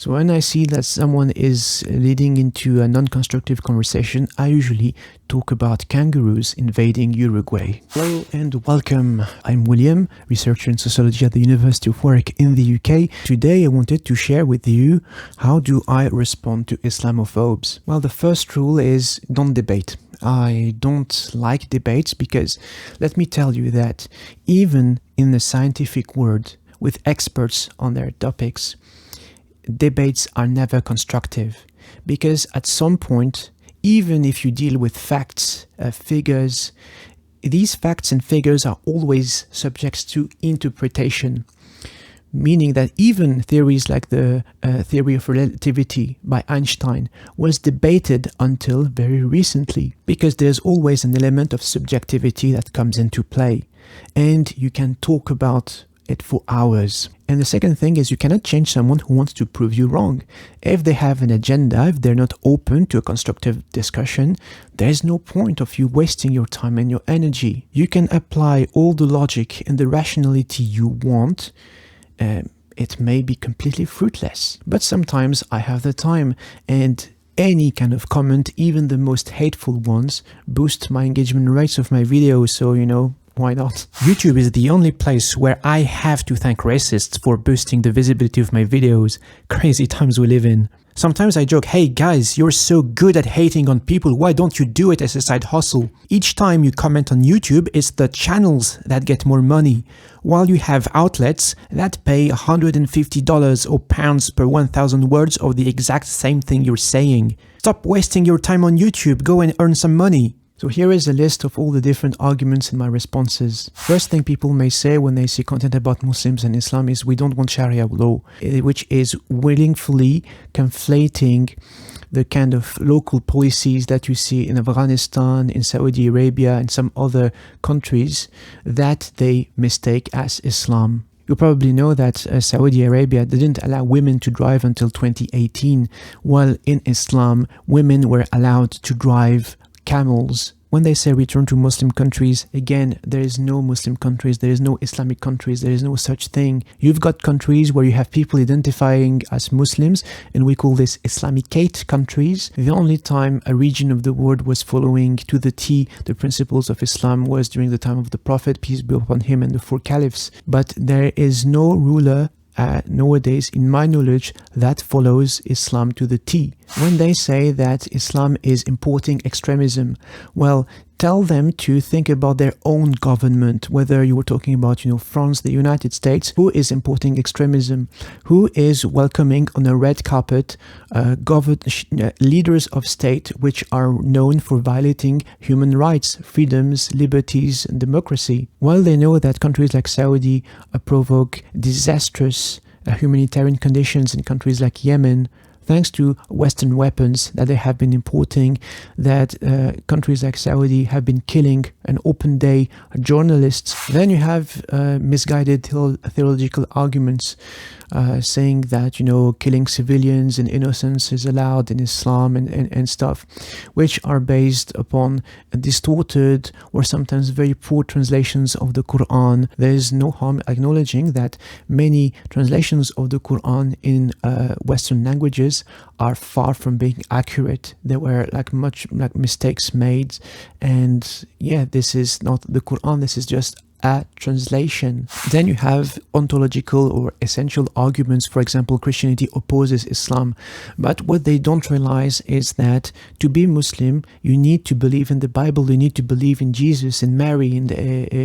So when I see that someone is leading into a non-constructive conversation, I usually talk about kangaroos invading Uruguay. Hello and welcome. I'm William, researcher in sociology at the University of Warwick in the UK. Today I wanted to share with you how do I respond to Islamophobes. Well, the first rule is don't debate. I don't like debates because let me tell you that even in the scientific world with experts on their topics, debates are never constructive, because at some point, even if you deal with facts, figures, these facts and figures are always subject to interpretation, meaning that even theories like the theory of relativity by Einstein was debated until very recently, because there's always an element of subjectivity that comes into play, and you can talk about it for hours. And the second thing is you cannot change someone who wants to prove you wrong. If they have an agenda, if they're not open to a constructive discussion, there's no point of you wasting your time and your energy. You can apply all the logic and the rationality you want. It may be completely fruitless. But sometimes I have the time, and any kind of comment, even the most hateful ones, boost my engagement rates of my videos, so why not? YouTube is the only place where I have to thank racists for boosting the visibility of my videos. Crazy times we live in. Sometimes I joke, hey guys, you're so good at hating on people, why don't you do it as a side hustle? Each time you comment on YouTube, it's the channels that get more money, while you have outlets that pay $150 or pounds per 1,000 words of the exact same thing you're saying. Stop wasting your time on YouTube, go and earn some money. So here is a list of all the different arguments in my responses. First thing people may say when they see content about Muslims and Islam is we don't want sharia law, which is willingly conflating the kind of local policies that you see in Afghanistan, in Saudi Arabia, and some other countries that they mistake as Islam. You probably know that Saudi Arabia didn't allow women to drive until 2018, while in Islam, women were allowed to drive camels. When they say return to Muslim countries, again, there is no Muslim countries, there is no Islamic countries, there is no such thing. You've got countries where you have people identifying as Muslims, and we call this Islamicate countries. The only time a region of the world was following to the T the principles of Islam was during the time of the Prophet, peace be upon him, and the four caliphs. But there is no ruler nowadays, in my knowledge, that follows Islam to the T. When they say that Islam is importing extremism, well, tell them to think about their own government, whether you were talking about, France, the United States, who is importing extremism, who is welcoming on a red carpet leaders of state which are known for violating human rights, freedoms, liberties, and democracy. While they know that countries like Saudi provoke disastrous humanitarian conditions in countries like Yemen, thanks to Western weapons that they have been importing, that countries like Saudi have been killing an open day journalists. Then you have misguided theological arguments saying that, killing civilians and innocents is allowed in Islam and stuff, which are based upon distorted or sometimes very poor translations of the Qur'an. There is no harm acknowledging that many translations of the Qur'an in Western languages are far from being accurate. There were mistakes made, and this is not the Quran, this is just a translation. Then you have ontological or essential arguments. For example, Christianity opposes Islam, but what they don't realize is that to be Muslim, you need to believe in the Bible, you need to believe in Jesus and Mary and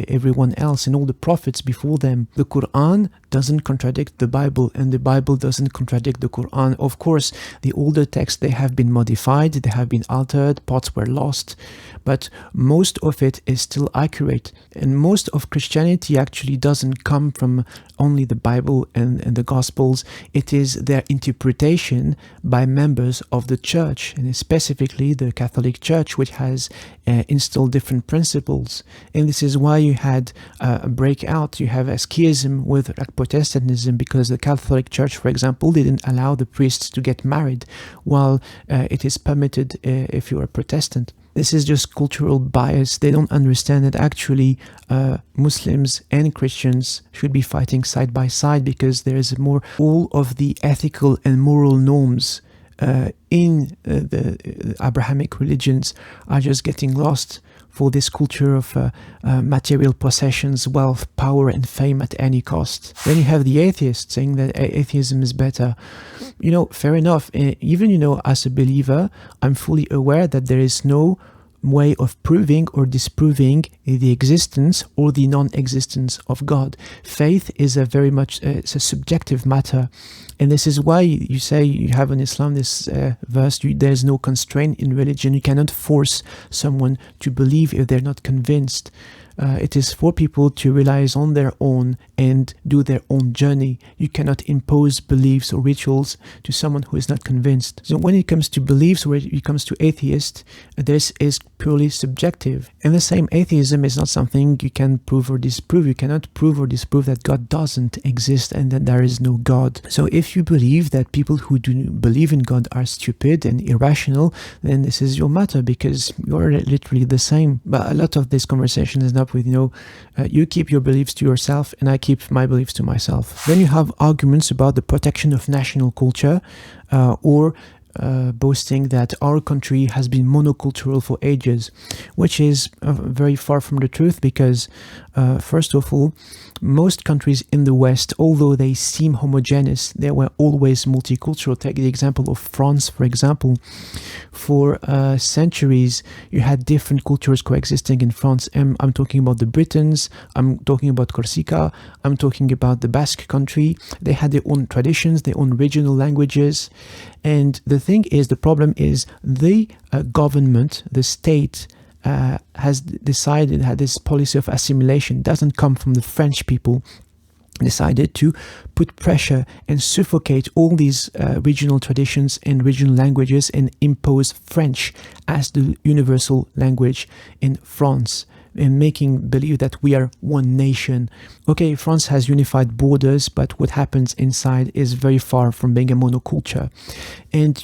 everyone else and all the prophets before them. The Quran doesn't contradict the Bible, and the Bible doesn't contradict the Quran. Of course, the older texts, they have been modified, they have been altered, parts were lost, but most of it is still accurate. And most of Christianity actually doesn't come from only the Bible and the Gospels. It is their interpretation by members of the church, and specifically the Catholic Church, which has instilled different principles. And this is why you had a breakout. You have a schism with Protestantism, because the Catholic Church, for example, didn't allow the priests to get married, while it is permitted if you are a Protestant. This is just cultural bias. They don't understand that actually Muslims and Christians should be fighting side by side, because there is more, all of the ethical and moral norms in the Abrahamic religions are just getting lost for this culture of material possessions, wealth, power, and fame at any cost. Then you have the atheists saying that atheism is better. Fair enough. Even, as a believer, I'm fully aware that there is no way of proving or disproving the existence or the non-existence of God. Faith is it's a subjective matter. And this is why you say, you have in Islam this verse, there's no constraint in religion. You cannot force someone to believe if they're not convinced. It is for people to rely on their own and do their own journey. You cannot impose beliefs or rituals to someone who is not convinced. So when it comes to beliefs, or when it comes to atheists, this is purely subjective. And the same, atheism is not something you can prove or disprove. You cannot prove or disprove that God doesn't exist and that there is no God. So if you believe that people who do believe in God are stupid and irrational, then this is your matter, because you're literally the same. But a lot of this conversation is not with, you keep your beliefs to yourself and I keep my beliefs to myself. Then you have arguments about the protection of national culture, or boasting that our country has been monocultural for ages, which is very far from the truth, because first of all, most countries in the West, although they seem homogeneous, they were always multicultural. Take the example of France, for example. For centuries, you had different cultures coexisting in France. I'm talking about the Britons, I'm talking about Corsica, I'm talking about the Basque country. They had their own traditions, their own regional languages. And the problem is the government, the state, has decided, had this policy of assimilation, doesn't come from the French people, decided to put pressure and suffocate all these regional traditions and regional languages and impose French as the universal language in France, and making believe that we are one nation. Okay, France has unified borders, but what happens inside is very far from being a monoculture. And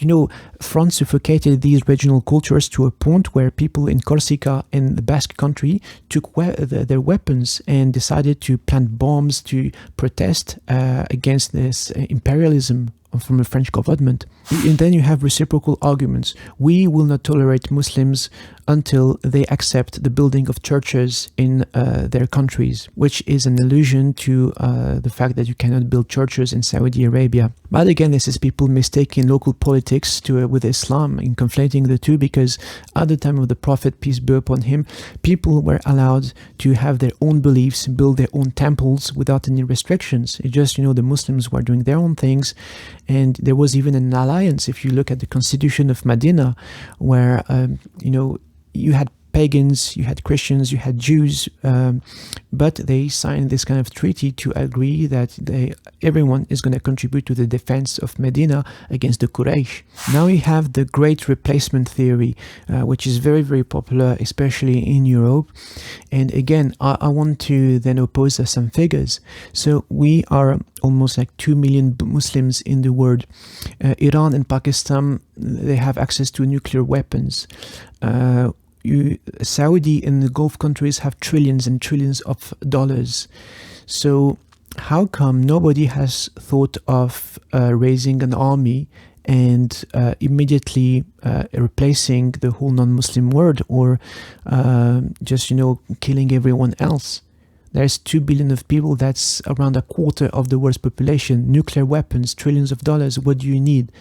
France suffocated these regional cultures to a point where people in Corsica and the Basque country took their weapons and decided to plant bombs to protest against this imperialism from the French government. And then you have reciprocal arguments. We will not tolerate Muslims until they accept the building of churches in their countries, which is an allusion to the fact that you cannot build churches in Saudi Arabia. But again, this is people mistaking local politics with Islam and conflating the two, because at the time of the Prophet, peace be upon him, people were allowed to have their own beliefs, build their own temples without any restrictions. It just, the Muslims were doing their own things. And there was even an alliance, if you look at the constitution of Medina, where, you had pagans, you had Christians, you had Jews, but they signed this kind of treaty to agree that everyone is going to contribute to the defense of Medina against the Quraysh. Now you have the great replacement theory, which is very, very popular, especially in Europe. And again, I want to then oppose some figures. So we are almost like 2 million Muslims in the world. Iran and Pakistan, they have access to nuclear weapons. Saudi and the Gulf countries have trillions and trillions of dollars. So how come nobody has thought of raising an army and immediately replacing the whole non-Muslim world, or just killing everyone else? There's 2 billion of people, that's around a quarter of the world's population. Nuclear weapons, trillions of dollars, what do you need?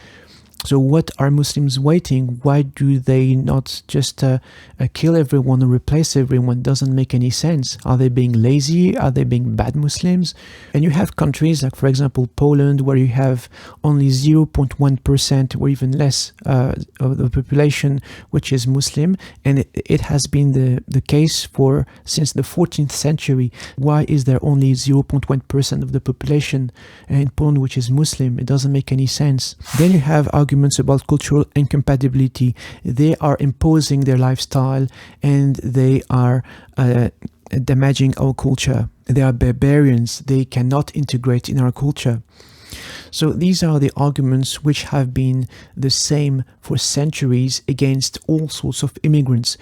So what are Muslims waiting? Why do they not just kill everyone or replace everyone? Doesn't make any sense. Are they being lazy? Are they being bad Muslims? And you have countries like, for example, Poland, where you have only 0.1% or even less of the population which is Muslim, and it has been the case since the 14th century. Why is there only 0.1% of the population in Poland which is Muslim? It doesn't make any sense. Then you have arguments about cultural incompatibility. They are imposing their lifestyle and they are damaging our culture. They are barbarians. They cannot integrate in our culture. So these are the arguments which have been the same for centuries against all sorts of immigrants,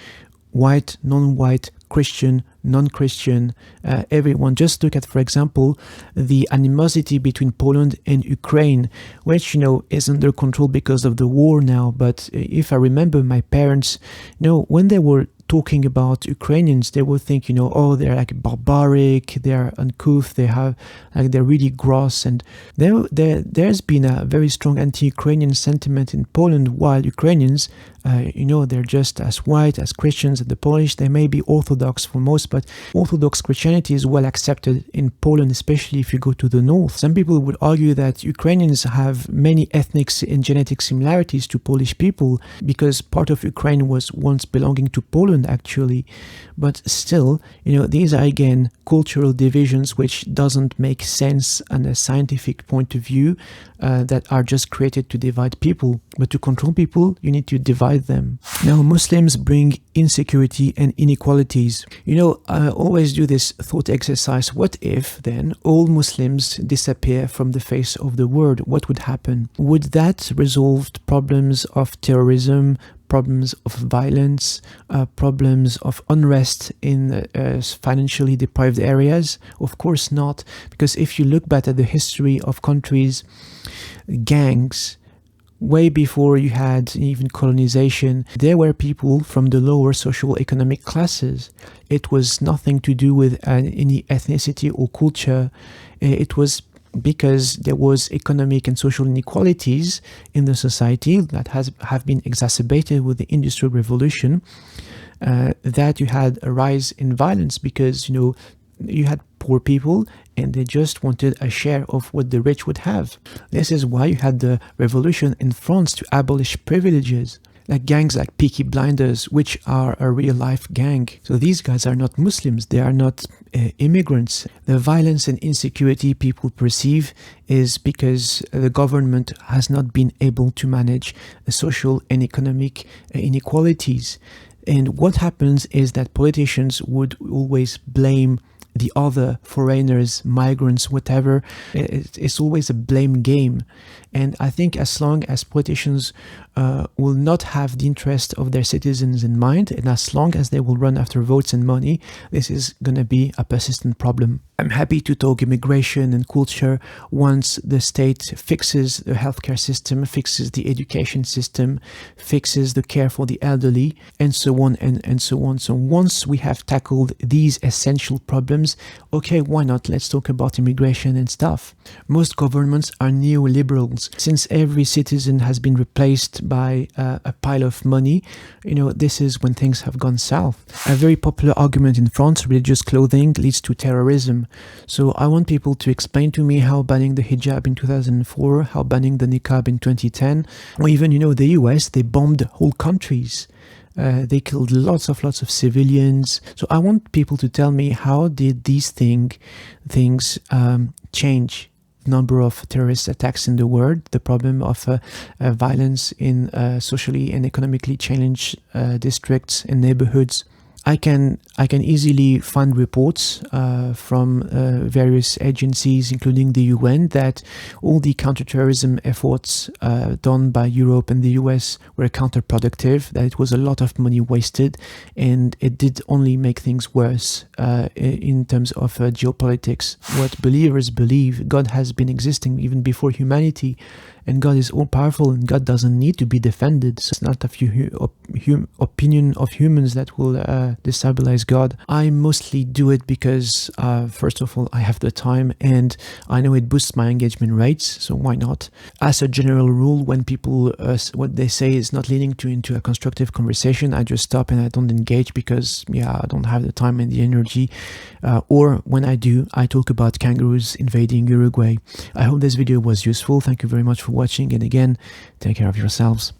white, non-white, Christian, non-Christian, everyone. Just look at, for example, the animosity between Poland and Ukraine, which, is under control because of the war now. But if I remember my parents, when they were talking about Ukrainians, they would think, oh, they're like barbaric, they're uncouth, they're really gross. And there's been a very strong anti-Ukrainian sentiment in Poland, while Ukrainians, they're just as white as Christians. And the Polish, they may be Orthodox for most, but Orthodox Christianity is well accepted in Poland, especially if you go to the north. Some people would argue that Ukrainians have many ethnic and genetic similarities to Polish people because part of Ukraine was once belonging to Poland, actually. But still, these are again cultural divisions which doesn't make sense on a scientific point of view, that are just created to divide people. But to control people, you need to divide them. Now, Muslims bring insecurity and inequalities. I always do this thought exercise. What if then all Muslims disappear from the face of the world? What would happen? Would that resolve problems of terrorism, problems of violence, problems of unrest in financially deprived areas? Of course not, because if you look back at the history of countries, gangs, way before you had even colonization, there were people from the lower social economic classes. It was nothing to do with any ethnicity or culture. It was because there was economic and social inequalities in the society that have been exacerbated with the Industrial Revolution, that you had a rise in violence because, you had poor people and they just wanted a share of what the rich would have. This is why you had the revolution in France to abolish privileges. Like gangs like Peaky Blinders, which are a real-life gang. So these guys are not Muslims, they are not immigrants. The violence and insecurity people perceive is because the government has not been able to manage social and economic inequalities. And what happens is that politicians would always blame the other, foreigners, migrants, whatever. It's always a blame game. And I think as long as politicians will not have the interest of their citizens in mind, and as long as they will run after votes and money, this is going to be a persistent problem. I'm happy to talk immigration and culture once the state fixes the healthcare system, fixes the education system, fixes the care for the elderly, and so on and so on. So once we have tackled these essential problems, okay, why not? Let's talk about immigration and stuff. Most governments are neoliberals. Since every citizen has been replaced by a pile of money, this is when things have gone south. A very popular argument in France, religious clothing leads to terrorism. So I want people to explain to me how banning the hijab in 2004, how banning the niqab in 2010, or even, the US, they bombed whole countries. They killed lots of civilians. So I want people to tell me, how did these things change the number of terrorist attacks in the world, the problem of violence in socially and economically challenged districts and neighborhoods? I can easily find reports from various agencies, including the UN, that all the counterterrorism efforts done by Europe and the US were counterproductive, that it was a lot of money wasted, and it did only make things worse in terms of geopolitics. What believers believe, God has been existing even before humanity, and God is all-powerful, and God doesn't need to be defended. So it's not a opinion of humans that will destabilize God. I mostly do it because, first of all, I have the time, and I know it boosts my engagement rates, so why not? As a general rule, when people, what they say is not leading into a constructive conversation, I just stop and I don't engage because, I don't have the time and the energy. Or when I do, I talk about kangaroos invading Uruguay. I hope this video was useful. Thank you very much for watching, and again, take care of yourselves.